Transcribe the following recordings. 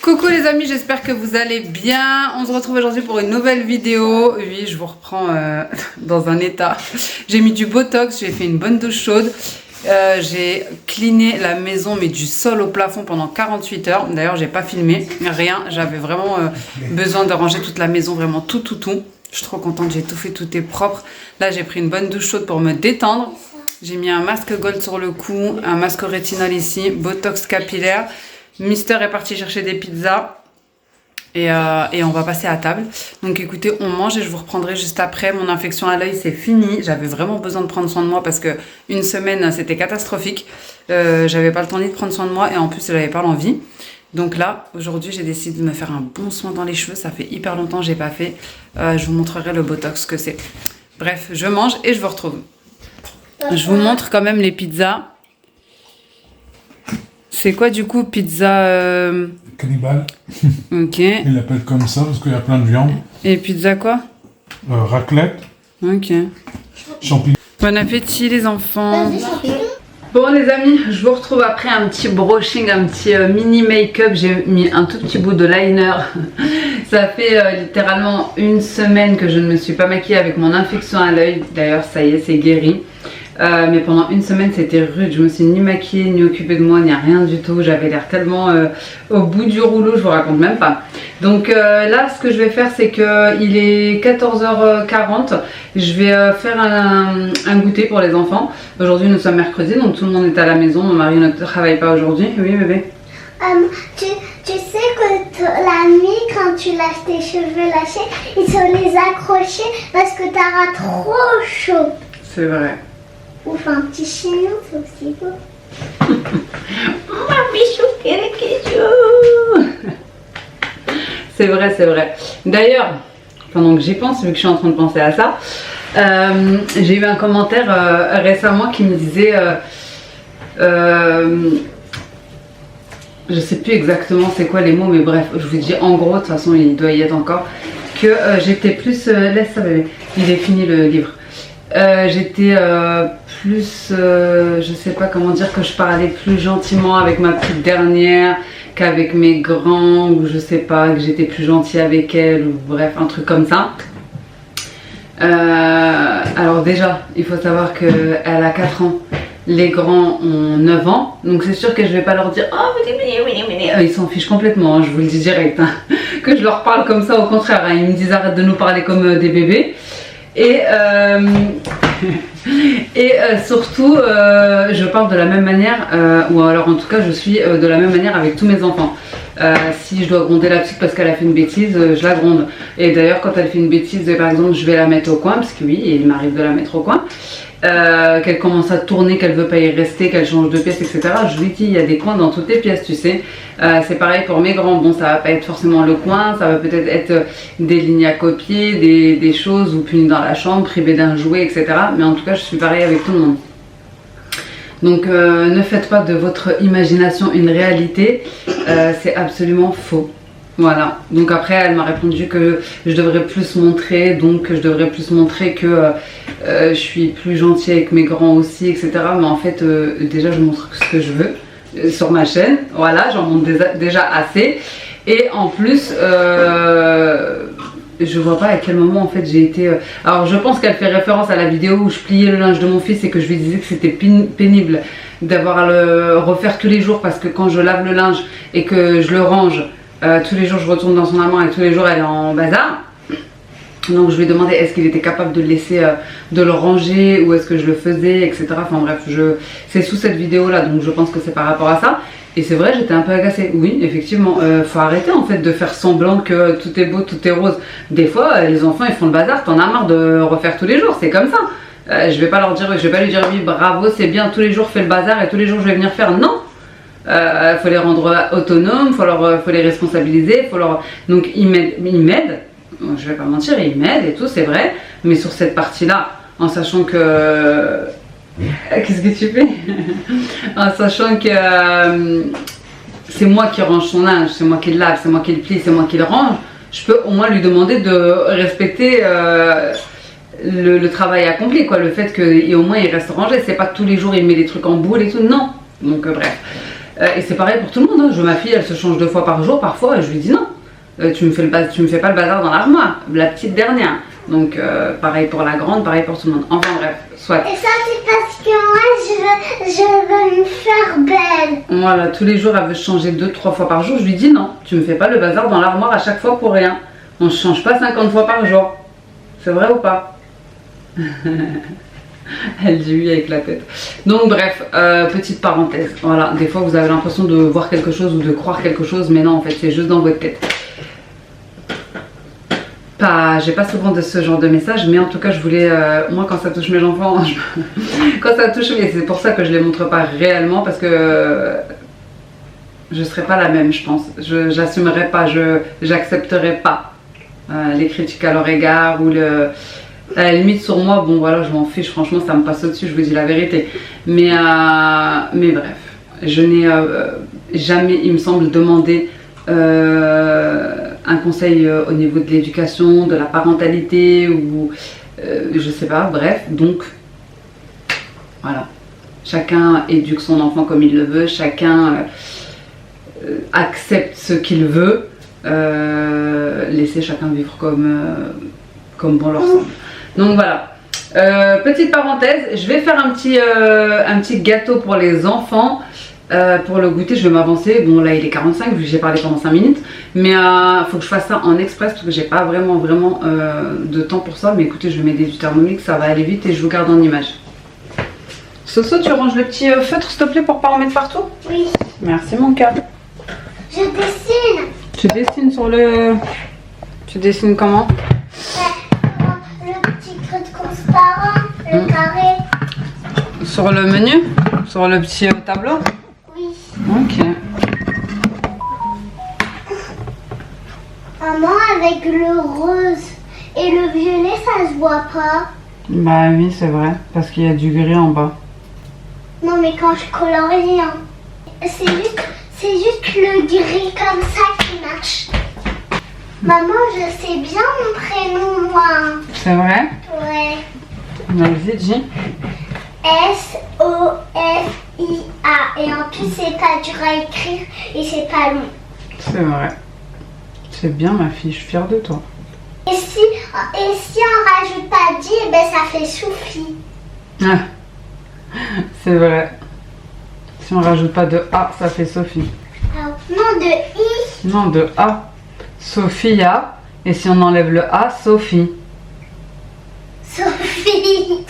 Coucou les amis, j'espère que vous allez bien. On se retrouve aujourd'hui pour une nouvelle vidéo. Oui, je vous reprends dans un état. J'ai mis du botox, j'ai fait une bonne douche chaude. J'ai cleané la maison mais du sol au plafond pendant 48 heures. D'ailleurs, j'ai pas filmé, rien. J'avais vraiment besoin de ranger toute la maison, vraiment tout. Je suis trop contente, j'ai tout fait, tout est propre. Là, j'ai pris une bonne douche chaude pour me détendre. J'ai mis un masque gold sur le cou, un masque rétinol ici, botox capillaire. Mister est parti chercher des pizzas et on va passer à table. Donc écoutez, on mange et je vous reprendrai juste après. Mon infection à l'œil c'est fini. J'avais vraiment besoin de prendre soin de moi parce que une semaine c'était catastrophique. J'avais pas le temps ni de prendre soin de moi et en plus j'avais pas l'envie. Donc là aujourd'hui j'ai décidé de me faire un bon soin dans les cheveux. Ça fait hyper longtemps que j'ai pas fait. Je vous montrerai le botox que c'est. Bref, je mange et je vous retrouve. Je vous montre quand même les pizzas. C'est quoi du coup, pizza Cannibale. Ok. Ils l'appellent comme ça parce qu'il y a plein de viande. Et pizza quoi? Raclette. Ok. Champignons. Bon appétit les enfants. Bon les amis, je vous retrouve après un petit brushing, un petit mini make-up. J'ai mis un tout petit bout de liner. Ça fait littéralement une semaine que je ne me suis pas maquillée avec mon infection à l'œil. D'ailleurs ça y est, c'est guéri. Mais pendant une semaine c'était rude, je me suis ni maquillée, ni occupée de moi, ni rien du tout. J'avais l'air tellement au bout du rouleau, je vous raconte même pas. Donc là ce que je vais faire c'est que il est 14h40. Je vais faire un goûter pour les enfants. Aujourd'hui nous sommes mercredi donc tout le monde est à la maison. Mon mari ne travaille pas aujourd'hui. Oui bébé. Tu sais que la nuit quand tu lâches tes cheveux lâchés, il faut les accrocher parce que t'auras trop chaud. C'est vrai. Ou un petit chignon, c'est aussi beau. C'est vrai, c'est vrai. D'ailleurs, pendant que j'y pense, vu que je suis en train de penser à ça, j'ai eu un commentaire récemment qui me disait, je sais plus exactement c'est quoi les mots, mais bref, je vous dis en gros, de toute façon il doit y être encore, que j'étais plus, laisse ça bébé, il est fini le livre. J'étais plus, je sais pas comment dire, que je parlais plus gentiment avec ma petite dernière qu'avec mes grands, ou je sais pas, que j'étais plus gentille avec elle, ou bref, un truc comme ça. Alors déjà, il faut savoir qu'elle a 4 ans, les grands ont 9 ans, donc c'est sûr que je vais pas leur dire « Oh, ils s'en fichent complètement, hein, je vous le dis direct, hein, que je leur parle comme ça, au contraire, hein, ils me disent « Arrête de nous parler comme des bébés ». Et surtout, je parle de la même manière, ou alors en tout cas je suis de la même manière avec tous mes enfants. Si je dois gronder la petite parce qu'elle a fait une bêtise, je la gronde. Et d'ailleurs quand elle fait une bêtise, par exemple je vais la mettre au coin, parce que oui, il m'arrive de la mettre au coin. Qu'elle commence à tourner, qu'elle veut pas y rester, qu'elle change de pièce, etc. Je lui dis, il y a des coins dans toutes les pièces, tu sais. C'est pareil pour mes grands. Bon, ça va pas être forcément le coin, ça va peut-être être des lignes à copier, des choses, ou puni dans la chambre, privé d'un jouet, etc. Mais en tout cas, je suis pareil avec tout le monde. Donc, ne faites pas de votre imagination une réalité. C'est absolument faux. Voilà, donc après elle m'a répondu que je devrais plus montrer, donc je devrais plus montrer que je suis plus gentille avec mes grands aussi, etc. Mais en fait, déjà je montre ce que je veux sur ma chaîne, voilà, j'en montre déjà assez. Et en plus, je vois pas à quel moment en fait j'ai été... Alors je pense qu'elle fait référence à la vidéo où je pliais le linge de mon fils et que je lui disais que c'était pénible d'avoir à le refaire tous les jours parce que quand je lave le linge et que je le range, tous les jours je retourne dans son armoire et tous les jours elle est en bazar. Donc je lui ai demandé est-ce qu'il était capable de le laisser, de le ranger ou est-ce que je le faisais, etc. Enfin bref, c'est sous cette vidéo là, donc je pense que c'est par rapport à ça. Et c'est vrai, j'étais un peu agacée. Oui, effectivement, faut arrêter en fait de faire semblant que tout est beau, tout est rose. Des fois, les enfants ils font le bazar, t'en as marre de refaire tous les jours, c'est comme ça. Je vais pas leur dire, je vais pas lui dire oui bravo, c'est bien, tous les jours fais le bazar et tous les jours je vais venir faire. Non, faut les rendre autonomes, faut les responsabiliser, donc ils m'aident. Je vais pas mentir, ils m'aident et tout, c'est vrai. Mais sur cette partie-là, en sachant que qu'est-ce que tu fais? En sachant que c'est moi qui range son linge, c'est moi qui le lave, c'est moi qui le plie, c'est moi qui le range, je peux au moins lui demander de respecter le travail accompli, quoi. Le fait qu'au moins il reste rangé, c'est pas que tous les jours il met des trucs en boule et tout, non. Donc bref. Et c'est pareil pour tout le monde, hein. Ma fille elle se change 2 fois par jour parfois et je lui dis non. Tu me fais pas le bazar dans l'armoire, la petite dernière. Donc pareil pour la grande, pareil pour tout le monde. Enfin bref, soit. Et ça c'est parce que moi je veux me faire belle. Voilà, tous les jours elle veut changer 2-3 fois par jour. Je lui dis non, tu me fais pas le bazar dans l'armoire à chaque fois pour rien. On se change pas 50 fois par jour. C'est vrai ou pas? Elle dit oui avec la tête. Donc bref, petite parenthèse. Voilà, des fois vous avez l'impression de voir quelque chose ou de croire quelque chose, mais non en fait c'est juste dans votre tête. J'ai pas souvent de ce genre de message, mais en tout cas je voulais, moi quand ça touche mes enfants, quand ça touche, et c'est pour ça que je les montre pas réellement, parce que je serais pas la même je pense, j'assumerais pas, j'accepterais pas les critiques à leur égard ou à la limite sur moi, bon voilà je m'en fiche, franchement ça me passe au-dessus, je vous dis la vérité, mais bref, je n'ai jamais il me semble demandé un conseil au niveau de l'éducation, de la parentalité ou je sais pas, bref, donc voilà, chacun éduque son enfant comme il le veut, chacun accepte ce qu'il veut, laissez chacun vivre comme bon leur semble. Donc voilà, petite parenthèse, je vais faire un petit gâteau pour les enfants. Pour le goûter, je vais m'avancer. Bon, là il est 45 vu que j'ai parlé pendant 5 minutes. Mais faut que je fasse ça en express parce que j'ai pas vraiment de temps pour ça. Mais écoutez, je vais mettre du Thermomix, ça va aller vite et je vous garde en image. Soso, tu ranges le petit feutre s'il te plaît pour pas en mettre partout? Oui. Merci mon cœur. Je dessine. Tu dessines sur le. Tu dessines comment? Le petit truc transparent, le carré. Sur le menu? Sur le petit tableau? Oui. Ok. Maman, avec le rose et le violet, ça se voit pas. Bah oui, c'est vrai, parce qu'il y a du gris en bas. Non, mais quand je colorie, hein, c'est juste le gris comme ça qui marche. Maman, je sais bien mon prénom, moi. C'est vrai? Ouais. Vas-y, dis. S-O-F-I-A. Et en plus, c'est pas dur à écrire et c'est pas long. C'est vrai. C'est bien ma fille, je suis fière de toi. Et si on rajoute pas D, eh ben ça fait Sophie. Ah, c'est vrai. Si on rajoute pas de A, ça fait Sophie. Non, de I. Non, de A. Sophia. Et si on enlève le A, Sophie. Sophie.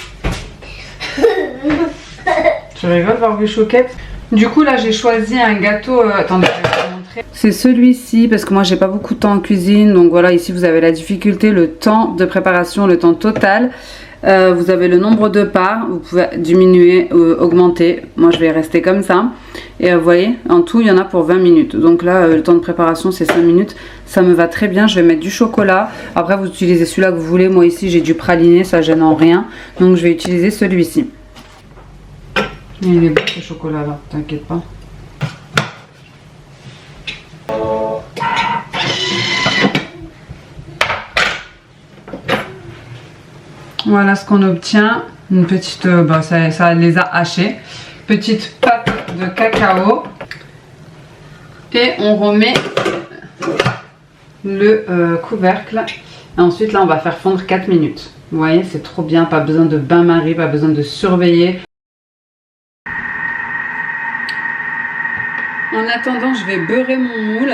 Tu rigoles, Barbie Chouquette? Du coup, là, j'ai choisi un gâteau. Attendez, je vais vous montrer. C'est celui-ci, parce que moi, j'ai pas beaucoup de temps en cuisine. Donc voilà, ici, vous avez la difficulté, le temps de préparation, le temps total. Vous avez le nombre de parts. Vous pouvez diminuer, augmenter. Moi, je vais rester comme ça. Et vous voyez, en tout, il y en a pour 20 minutes. Donc là, le temps de préparation, c'est 5 minutes. Ça me va très bien. Je vais mettre du chocolat. Après, vous utilisez celui-là que vous voulez. Moi, ici, j'ai du praliné. Ça gêne en rien. Donc, je vais utiliser celui-ci. Il est beau ce chocolat là, t'inquiète pas. Voilà ce qu'on obtient. Une petite, ça les a hachés. Petite pâte de cacao. Et on remet le couvercle. Et ensuite là on va faire fondre 4 minutes. Vous voyez, c'est trop bien, pas besoin de bain-marie, pas besoin de surveiller. En attendant, je vais beurrer mon moule.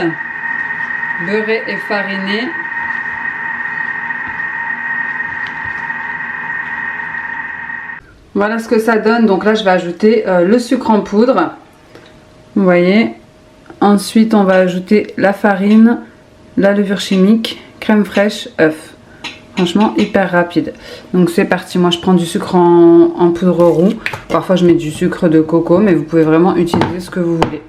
Beurrer et fariner. Voilà ce que ça donne. Donc là je vais ajouter le sucre en poudre. Vous voyez. Ensuite on va ajouter la farine, la levure chimique, crème fraîche, œuf. Franchement hyper rapide. Donc c'est parti. Moi je prends du sucre en poudre roux. Parfois je mets du sucre de coco, mais vous pouvez vraiment utiliser ce que vous voulez.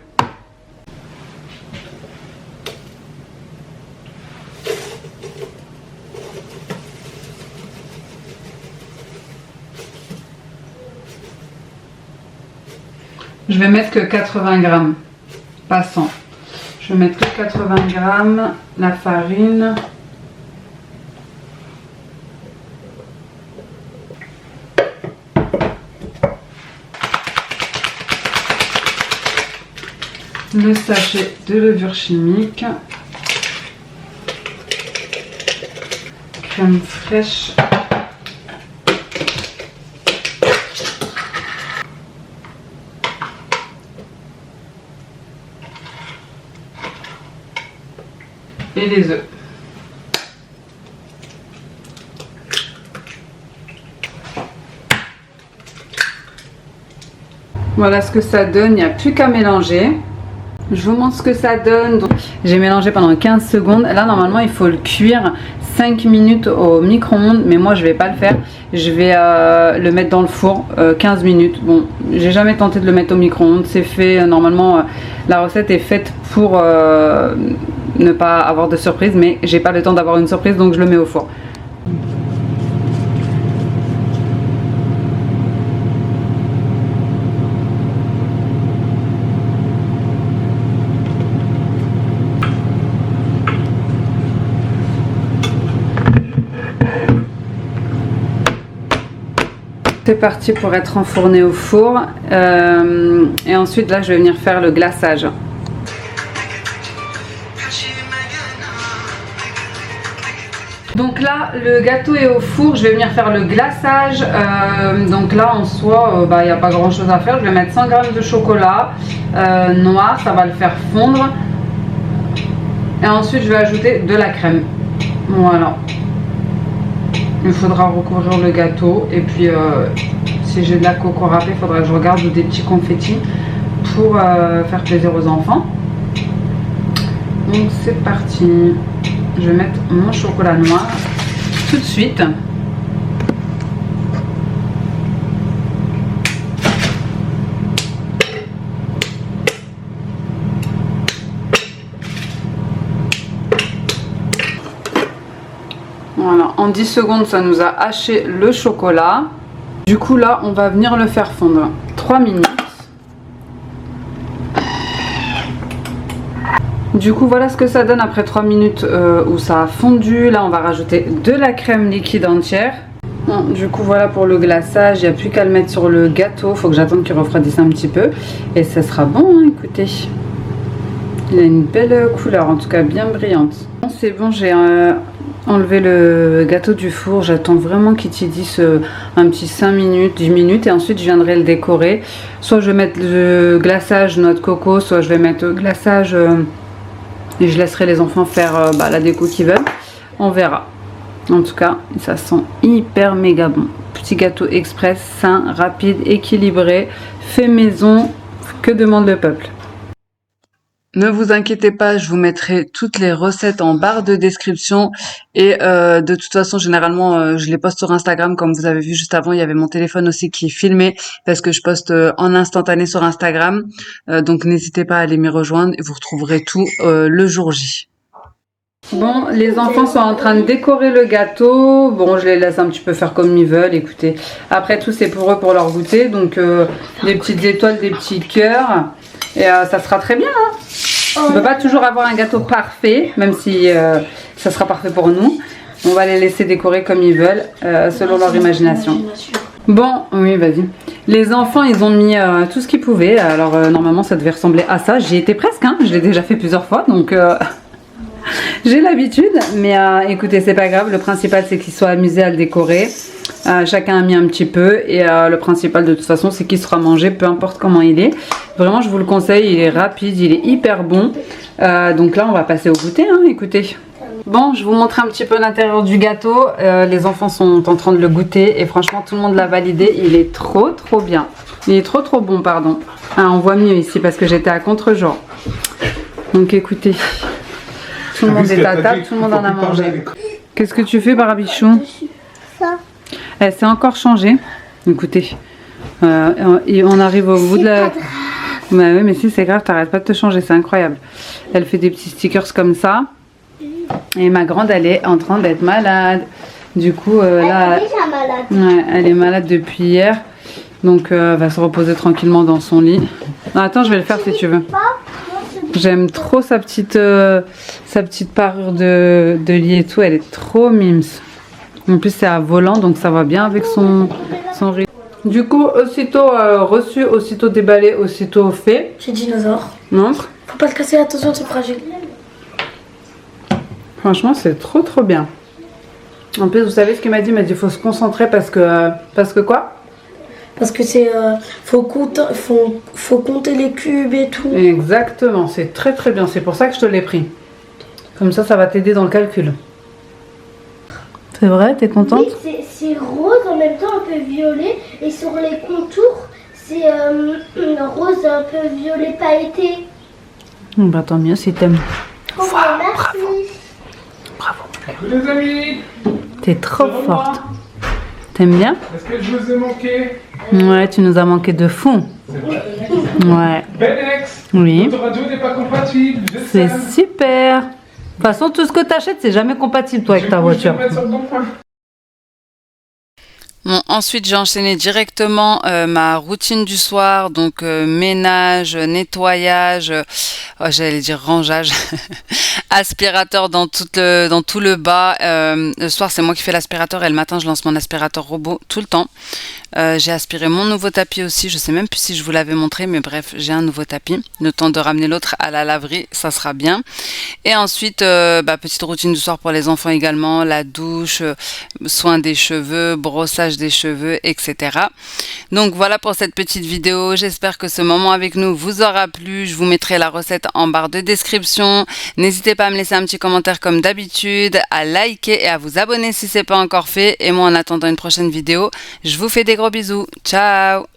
Je vais mettre que 80 grammes, pas 100. Je vais mettre que 80 grammes, la farine. Le sachet de levure chimique. Crème fraîche. Et les œufs. Voilà ce que ça donne, il n'y a plus qu'à mélanger. Je vous montre ce que ça donne. J'ai mélangé pendant 15 secondes. Là normalement il faut le cuire 5 minutes au micro-ondes, mais moi je vais pas le faire. Je vais le mettre dans le four 15 minutes. Bon, j'ai jamais tenté de le mettre au micro-ondes. C'est fait, normalement la recette est faite pour ne pas avoir de surprise, mais j'ai pas le temps d'avoir une surprise, donc je le mets au four. C'est parti pour être enfourné au four et ensuite là je vais venir faire le glaçage. Donc là le gâteau est au four, je vais venir faire le glaçage. Donc là en soi il n'y a pas grand chose à faire. Je vais mettre 100 g de chocolat noir, ça va le faire fondre. Et ensuite je vais ajouter de la crème. Voilà. Il faudra recouvrir le gâteau et puis si j'ai de la coco râpée, il faudra que je regarde ou des petits confettis pour faire plaisir aux enfants. Donc c'est parti. Je vais mettre mon chocolat noir tout de suite. Voilà, en 10 secondes ça nous a haché le chocolat. Du coup là on va venir le faire fondre 3 minutes. Du coup voilà ce que ça donne après 3 minutes où ça a fondu. Là on va rajouter de la crème liquide entière. Bon, du coup voilà pour le glaçage, il n'y a plus qu'à le mettre sur le gâteau. Faut que j'attende qu'il refroidisse un petit peu et ça sera bon, hein, écoutez. Il a une belle couleur, en tout cas bien brillante. Bon, c'est bon, j'ai enlevé le gâteau du four. J'attends vraiment qu'il tiédisse un petit 5 minutes, 10 minutes et ensuite je viendrai le décorer. Soit je vais mettre le glaçage noix de coco, soit je vais mettre le glaçage et je laisserai les enfants faire la déco qu'ils veulent. On verra. En tout cas, ça sent hyper méga bon. Petit gâteau express, sain, rapide, équilibré, fait maison. Que demande le peuple? Ne vous inquiétez pas, je vous mettrai toutes les recettes en barre de description et de toute façon généralement je les poste sur Instagram comme vous avez vu juste avant. Il y avait mon téléphone aussi qui filmait parce que je poste en instantané sur Instagram, donc n'hésitez pas à aller m'y rejoindre et vous retrouverez tout le jour J. Bon, les enfants sont en train de décorer le gâteau. Bon, je les laisse un petit peu faire comme ils veulent, écoutez. Après tout, c'est pour eux, pour leur goûter. Donc, des petites étoiles, des petits cœurs. Et ça sera très bien. Hein. On ne peut pas toujours avoir un gâteau parfait, même si ça sera parfait pour nous. On va les laisser décorer comme ils veulent, selon leur imagination. Bon, oui, vas-y. Les enfants, ils ont mis tout ce qu'ils pouvaient. Alors, normalement, ça devait ressembler à ça. J'y étais presque, hein. Je l'ai déjà fait plusieurs fois, donc... j'ai l'habitude, mais écoutez, c'est pas grave. Le principal, c'est qu'ils soient amusés à le décorer. Chacun a mis un petit peu. Et le principal, de toute façon, c'est qu'il sera mangé, peu importe comment il est. Vraiment, je vous le conseille. Il est rapide, il est hyper bon. Donc là, on va passer au goûter, hein, écoutez. Bon, je vous montre un petit peu l'intérieur du gâteau. Les enfants sont en train de le goûter et franchement tout le monde l'a validé. Il est trop bien. Il est trop bon, pardon. Ah, on voit mieux ici parce que j'étais à contre-jour. Donc écoutez, tout le monde est à table, tout le monde en a mangé. Qu'est-ce que tu fais, Barbichou? Ça. Elle s'est encore changée. Écoutez, et on arrive au bout de la... Bah oui, mais si, c'est grave, t'arrêtes pas de te changer, c'est incroyable. Elle fait des petits stickers comme ça. Et ma grande, elle est en train d'être malade. Du coup, là... Elle est déjà malade. Ouais, elle est malade depuis hier. Donc, elle va se reposer tranquillement dans son lit. Non, attends, je vais le faire si tu veux. J'aime trop sa petite parure de lit et tout. Elle est trop mimes. En plus, c'est à volant, donc ça va bien avec son rythme. Du coup, aussitôt reçu, aussitôt déballé, aussitôt fait. J'ai dinosaure. Montre. Faut pas le casser, attention, c'est fragile. Franchement, c'est trop bien. En plus, vous savez ce qu'il m'a dit? Il m'a dit faut se concentrer parce que quoi? Parce que c'est faut compter les cubes et tout. Exactement, c'est très bien. C'est pour ça que je te l'ai pris. Comme ça va t'aider dans le calcul. C'est vrai, t'es contente? Oui, c'est rose en même temps un peu violet et sur les contours c'est rose un peu violet pailleté. Bah tant mieux si t'aimes. Oh, merci. Bravo. Coucou les amis. T'es trop forte. T'aimes bien? Est-ce que je vous ai manqué? Ouais, tu nous as manqué de fou. C'est vrai. Ouais. Benex. Oui. Votre radio n'est pas compatible. C'est super. De toute façon, tout ce que t'achètes, c'est jamais compatible toi avec ta voiture. Bon, ensuite j'ai enchaîné directement ma routine du soir, donc ménage, nettoyage, j'allais dire rangeage, aspirateur dans tout le bas. Le soir c'est moi qui fais l'aspirateur et le matin je lance mon aspirateur robot tout le temps. J'ai aspiré mon nouveau tapis aussi, je sais même plus si je vous l'avais montré, mais bref, j'ai un nouveau tapis. Le temps de ramener l'autre à la laverie, ça sera bien. Et ensuite, petite routine du soir pour les enfants également, la douche, soin des cheveux, brossage des cheveux, etc. Donc voilà pour cette petite vidéo, j'espère que ce moment avec nous vous aura plu. Je vous mettrai la recette en barre de description. N'hésitez pas à me laisser un petit commentaire comme d'habitude, à liker et à vous abonner si ce n'est pas encore fait. Et moi en attendant une prochaine vidéo, je vous fais des gros bisous. Ciao!